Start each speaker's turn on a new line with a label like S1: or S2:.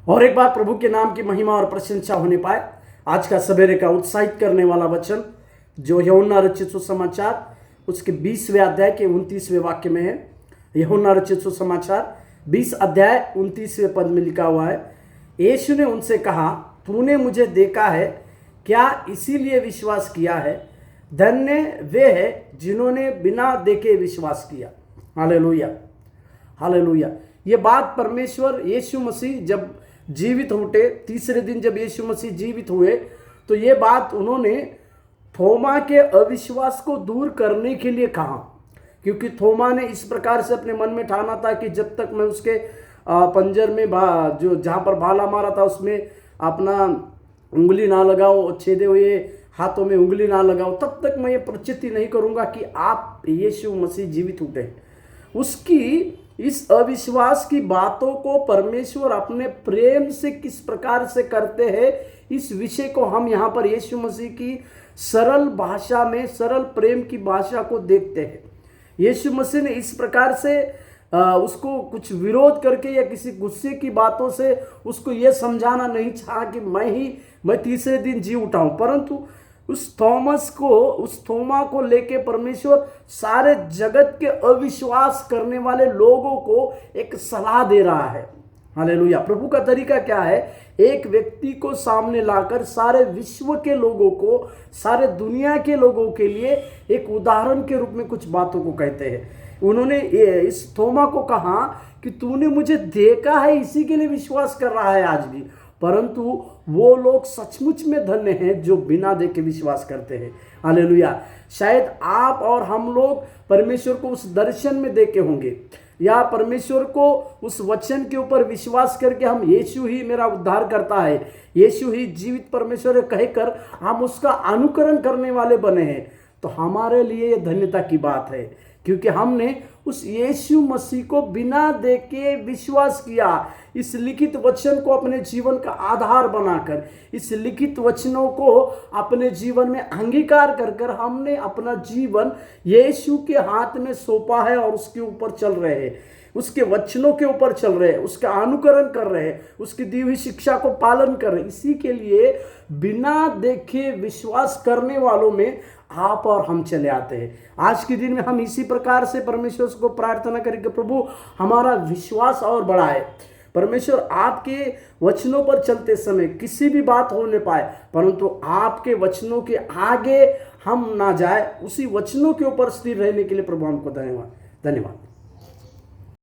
S1: और एक बार प्रभु के नाम की महिमा और प्रशंसा होने पाए। आज का सवेरे का उत्साहित करने वाला वचन जो यूहन्ना रचित सुसमाचार उसके 20वें अध्याय के 29वें वाक्य में है। यूहन्ना रचित सुसमाचार 20 अध्याय 29वें पद में लिखा हुआ है, यीशु ने उनसे कहा, तूने मुझे देखा है क्या इसीलिए विश्वास किया है? धन्य वे हैं जिन्होंने बिना देखे विश्वास किया। Hallelujah, hallelujah. ये बात परमेश्वर यीशु मसीह जब जीवित उठे, तीसरे दिन जब यीशु मसीह जीवित हुए, तो ये बात उन्होंने थोमा के अविश्वास को दूर करने के लिए कहा, क्योंकि थोमा ने इस प्रकार से अपने मन में ठाना था कि जब तक मैं उसके पंजर में जो जहाँ पर भाला मारा था उसमें अपना उंगली ना लगाओ, छेदे हुए हाथों में उंगली ना लगाओ, तब तक मैं ये प्रचिति नहीं करूँगा कि आप यीशु मसीह जीवित उठे। उसकी इस अविश्वास की बातों को परमेश्वर अपने प्रेम से किस प्रकार से करते हैं, इस विषय को हम यहाँ पर यीशु मसीह की सरल भाषा में, सरल प्रेम की भाषा को देखते हैं। यीशु मसीह ने इस प्रकार से उसको कुछ विरोध करके या किसी गुस्से की बातों से उसको ये समझाना नहीं चाहा कि मैं तीसरे दिन जी उठा हूं, परंतु उस थोमा को लेके परमेश्वर सारे जगत के अविश्वास करने वाले लोगों को एक सलाह दे रहा है। हालेलुया। प्रभु का तरीका क्या है? एक व्यक्ति को सामने लाकर सारे विश्व के लोगों को, सारे दुनिया के लोगों के लिए एक उदाहरण के रूप में कुछ बातों को कहते हैं। उन्होंने इस थोमा को कहा कि तूने मुझे देखा है, इसी के लिए विश्वास कर रहा है आज भी, परंतु वो लोग सचमुच में धन्य हैं जो बिना देखे विश्वास करते हैं। हालेलुया। शायद आप और हम लोग परमेश्वर को उस दर्शन में देखे होंगे, या परमेश्वर को उस वचन के ऊपर विश्वास करके हम यीशु ही मेरा उद्धार करता है, यीशु ही जीवित परमेश्वर है कहकर हम उसका अनुकरण करने वाले बने हैं। तो हमारे लिए यह धन्यता की बात है, क्योंकि हमने उस यीशु मसीह को बिना देखे विश्वास किया। इस लिखित वचन को अपने जीवन का आधार बनाकर, इस लिखित वचनों को अपने जीवन में अंगीकार कर हमने अपना जीवन यीशु के हाथ में सौंपा है और उसके ऊपर चल रहे हैं, उसके वचनों के ऊपर चल रहे हैं, उसका अनुकरण कर रहे हैं, उसकी दी हुई शिक्षा को पालन कर रहे हैं। इसी के लिए बिना देखे विश्वास करने वालों में आप और हम चले आते हैं। आज के दिन में हम इसी प्रकार से परमेश्वर को प्रार्थना करेंगे, प्रभु हमारा विश्वास और बढ़ाए। परमेश्वर आपके वचनों पर चलते समय किसी भी बात हो न पाए, परंतु आपके वचनों के आगे हम ना जाए, उसी वचनों के ऊपर स्थिर रहने के लिए प्रभु हमको धन्यवाद।